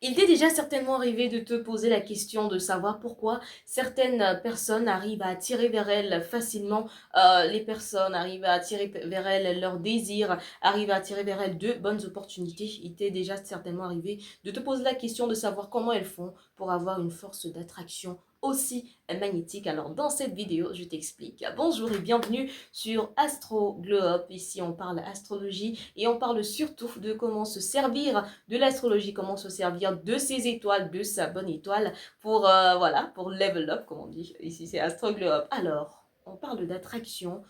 Il t'est déjà certainement arrivé de te poser la question de savoir pourquoi certaines personnes arrivent à attirer vers elles facilement les personnes, arrivent à attirer vers elles leurs désirs, arrivent à attirer vers elles de bonnes opportunités. Il t'est déjà certainement arrivé de te poser la question de savoir comment elles font pour avoir une force d'attraction aussi magnétique. Alors dans cette vidéo, je t'explique. Bonjour et bienvenue sur Astro Glow Up. Ici, on parle astrologie et on parle surtout de comment se servir de l'astrologie, comment se servir de ses étoiles, de sa bonne étoile pour, voilà, pour level up, comme on dit. Ici, c'est Astro Glow Up. Alors, on parle d'attraction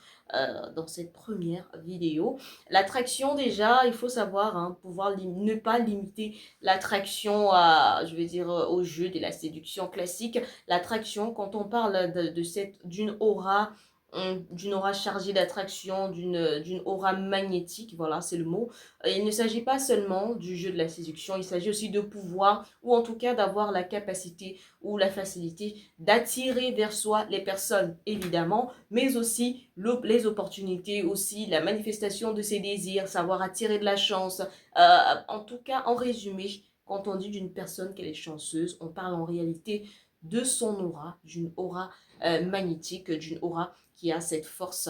dans cette première vidéo. L'attraction, déjà, il faut savoir, hein, pouvoir ne pas limiter l'attraction à, je vais dire, au jeu de la séduction classique. L'attraction, quand on parle d'une aura chargée d'attraction, d'une aura magnétique, voilà, c'est le mot. Il ne s'agit pas seulement du jeu de la séduction, il s'agit aussi de pouvoir, ou en tout cas d'avoir la capacité ou la facilité d'attirer vers soi les personnes, évidemment, mais aussi les opportunités, aussi la manifestation de ses désirs, savoir attirer de la chance. En tout cas, en résumé, quand on dit d'une personne qu'elle est chanceuse, on parle en réalité de son aura, d'une aura magnétique, d'une aura qui a cette force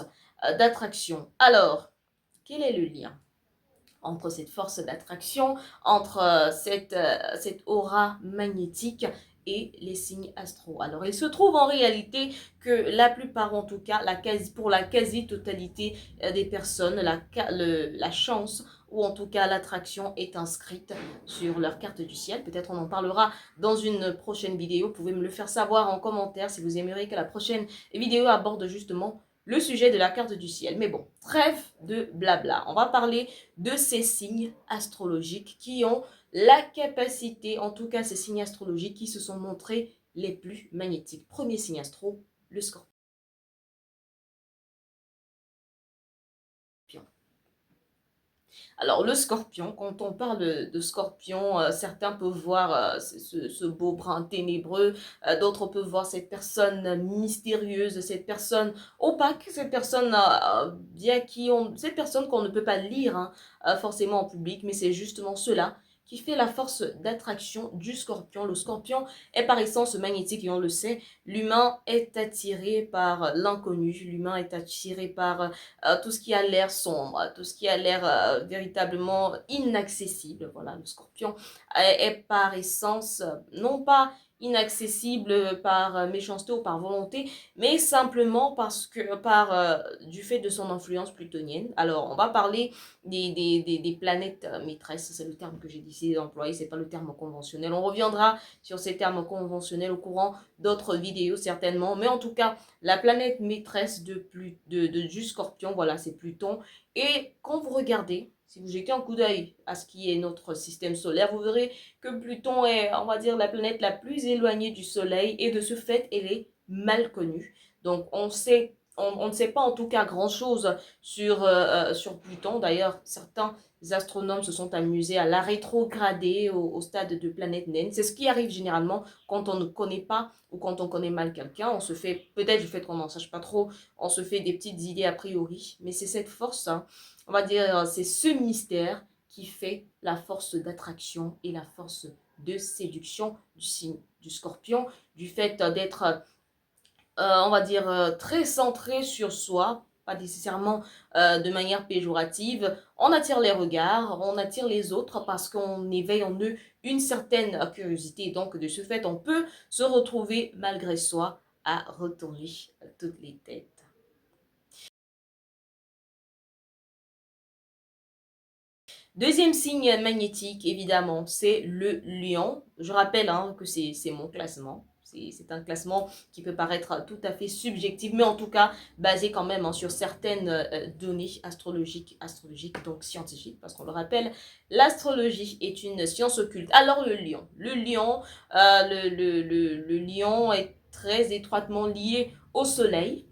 d'attraction. Alors, quel est le lien entre cette force d'attraction, entre cette aura magnétique et les signes astro? Alors, il se trouve en réalité que la plupart, en tout cas, pour la quasi-totalité des personnes, la chance ou en tout cas l'attraction est inscrite sur leur carte du ciel. Peut-être on en parlera dans une prochaine vidéo. Vous pouvez me le faire savoir en commentaire si vous aimeriez que la prochaine vidéo aborde justement le sujet de la carte du ciel. Mais bon, trêve de blabla. On va parler de ces signes astrologiques qui ont la capacité, en tout cas ces signes astrologiques qui se sont montrés les plus magnétiques. Premier signe astro, le scorpion. Alors le scorpion, quand on parle de scorpion, certains peuvent voir ce beau brin ténébreux, d'autres peuvent voir cette personne mystérieuse, cette personne opaque, cette personne qu'on ne peut pas lire hein, forcément en public, mais c'est justement cela qui fait la force d'attraction du scorpion. Le scorpion est par essence magnétique et on le sait, l'humain est attiré par l'inconnu, l'humain est attiré par tout ce qui a l'air sombre, tout ce qui a l'air véritablement inaccessible. Voilà, le scorpion est par essence non pas inaccessible par méchanceté ou par volonté, mais simplement du fait de son influence plutonienne. Alors, on va parler des planètes maîtresses, c'est le terme que j'ai décidé d'employer, c'est pas le terme conventionnel. On reviendra sur ces termes conventionnels au courant d'autres vidéos certainement, mais en tout cas, la planète maîtresse du Scorpion, voilà, c'est Pluton. Et quand vous regardez, si vous jetez un coup d'œil à ce qui est notre système solaire, vous verrez que Pluton est, on va dire, la planète la plus éloignée du Soleil et de ce fait, elle est mal connue. Donc, on ne sait pas en tout cas grand-chose sur Pluton. D'ailleurs, certains astronomes se sont amusés à la rétrograder au stade de planète naine. C'est ce qui arrive généralement quand on ne connaît pas ou quand on connaît mal quelqu'un. On se fait, peut-être du fait qu'on n'en sache pas trop, on se fait des petites idées a priori. Mais c'est cette force, hein, on va dire, c'est ce mystère qui fait la force d'attraction et la force de séduction du signe du scorpion, du fait d'être on va dire, très centré sur soi, pas nécessairement de manière péjorative. On attire les regards, on attire les autres parce qu'on éveille en eux une certaine curiosité. Donc, de ce fait, on peut se retrouver malgré soi à retourner toutes les têtes. Deuxième signe magnétique, évidemment, c'est le lion. Je rappelle hein, que c'est mon classement. C'est un classement qui peut paraître tout à fait subjectif, mais en tout cas basé quand même hein, sur certaines données astrologiques, donc scientifiques, parce qu'on le rappelle, l'astrologie est une science occulte. Alors le lion, le lion est très étroitement lié au soleil.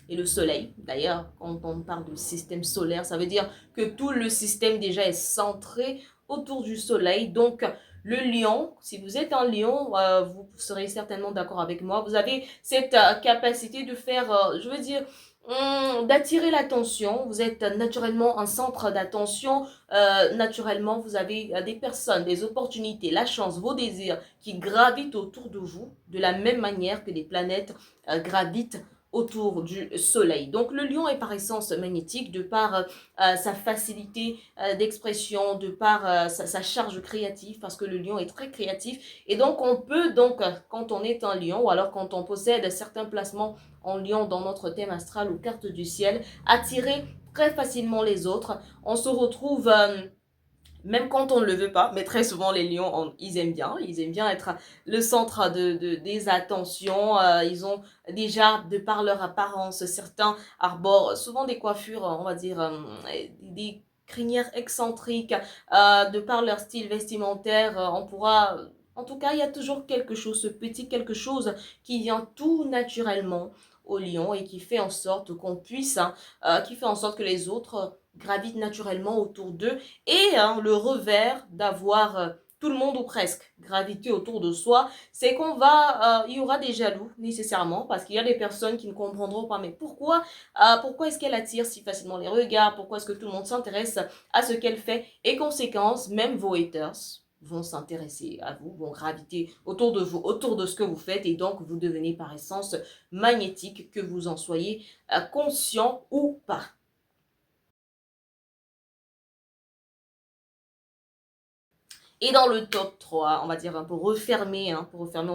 Et le soleil, d'ailleurs, quand on parle de système solaire, ça veut dire que tout le système déjà est centré autour du soleil. Donc, le lion, si vous êtes un lion, vous serez certainement d'accord avec moi, vous avez cette capacité de faire, je veux dire, d'attirer l'attention. Vous êtes naturellement un centre d'attention. Naturellement, vous avez des personnes, des opportunités, la chance, vos désirs qui gravitent autour de vous de la même manière que les planètes gravitent autour du soleil. Donc le lion est par essence magnétique de par sa facilité d'expression, de par sa charge créative, parce que le lion est très créatif. Et donc on peut donc, quand on est un lion, ou alors quand on possède certains placements en lion dans notre thème astral ou carte du ciel, attirer très facilement les autres. On se retrouve même quand on ne le veut pas, mais très souvent les lions, ils aiment bien être le centre des attentions. Ils ont déjà, de par leur apparence, certains arborent souvent des coiffures, on va dire, des crinières excentriques, de par leur style vestimentaire, on pourra... En tout cas, il y a toujours quelque chose, ce petit quelque chose qui vient tout naturellement au lion et qui fait en sorte qu'on puisse, qui fait en sorte que les autres gravitent naturellement autour d'eux et le revers d'avoir tout le monde ou presque gravité autour de soi, c'est qu'on va, il y aura des jaloux nécessairement parce qu'il y a des personnes qui ne comprendront pas. Mais pourquoi est-ce qu'elle attire si facilement les regards? Pourquoi est-ce que tout le monde s'intéresse à ce qu'elle fait? Et conséquence, même vos haters vont s'intéresser à vous, vont graviter autour de vous, autour de ce que vous faites et donc vous devenez par essence magnétique, que vous en soyez conscient ou pas. Et dans le top 3, on va dire pour refermer en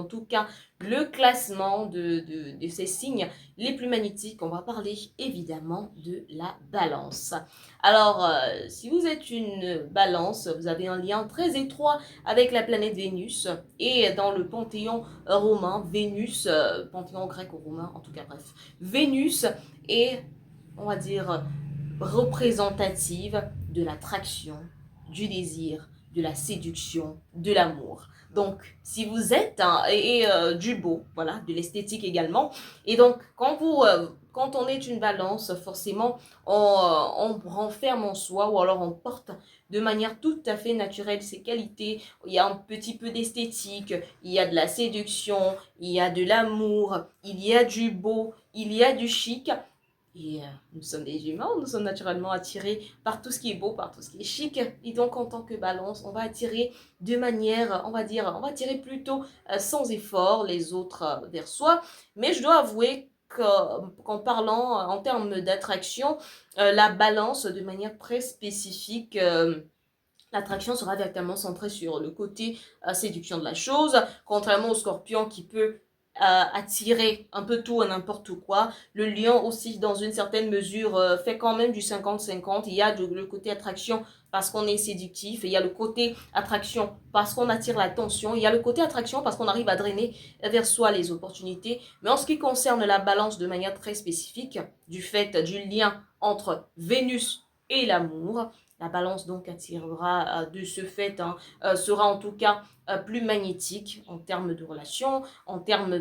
tout cas le classement de ces signes les plus magnétiques, on va parler évidemment de la balance. Alors, si vous êtes une balance, vous avez un lien très étroit avec la planète Vénus et dans le panthéon romain, Vénus, panthéon grec ou romain, en tout cas bref, Vénus est, on va dire, représentative de l'attraction, du désir, de la séduction, de l'amour. Donc, si vous êtes du beau, voilà, de l'esthétique également. Et donc, quand on est une balance, forcément, on renferme en soi ou alors on porte de manière tout à fait naturelle ses qualités. Il y a un petit peu d'esthétique, il y a de la séduction, il y a de l'amour, il y a du beau, il y a du chic. Et nous sommes des humains, nous sommes naturellement attirés par tout ce qui est beau, par tout ce qui est chic. Et donc, en tant que balance, on va attirer de manière, on va attirer plutôt sans effort les autres vers soi. Mais je dois avouer qu'en parlant en termes d'attraction, la balance de manière très spécifique, l'attraction sera véritablement centrée sur le côté séduction de la chose, contrairement au scorpion qui peut attirer un peu tout et n'importe quoi. Le lion aussi, dans une certaine mesure, fait quand même du 50-50. Il y a le côté attraction parce qu'on est séductif, et il y a le côté attraction parce qu'on attire l'attention, il y a le côté attraction parce qu'on arrive à drainer vers soi les opportunités. Mais en ce qui concerne la balance de manière très spécifique, du fait du lien entre Vénus et l'amour, la balance donc attirera de ce fait, sera en tout cas plus magnétique en termes de relations, en termes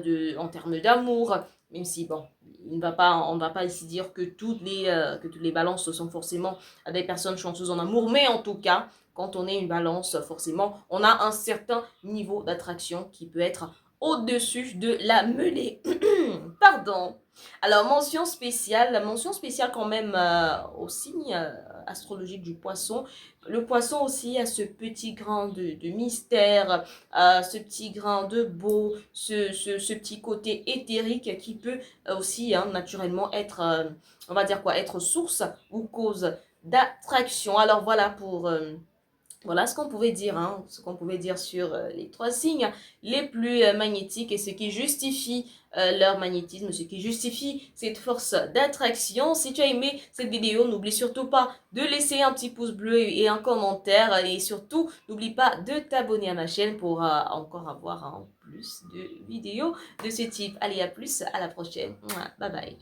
d'amour, même si bon, on ne va pas ici dire que toutes les balances sont forcément des personnes chanceuses en amour, mais en tout cas, quand on est une balance, forcément, on a un certain niveau d'attraction qui peut être au-dessus de la mêlée. Pardon. Alors, mention spéciale quand même au signe astrologique du poisson. Le poisson aussi a ce petit grain de mystère, ce petit grain de beau, ce petit côté éthérique qui peut aussi naturellement être, on va dire quoi, être source ou cause d'attraction. Alors voilà voilà ce qu'on pouvait dire, ce qu'on pouvait dire sur les trois signes les plus magnétiques et ce qui justifie leur magnétisme, ce qui justifie cette force d'attraction. Si tu as aimé cette vidéo, n'oublie surtout pas de laisser un petit pouce bleu et un commentaire et surtout, n'oublie pas de t'abonner à ma chaîne pour encore avoir plus de vidéos de ce type. Allez, à plus, à la prochaine. Bye bye.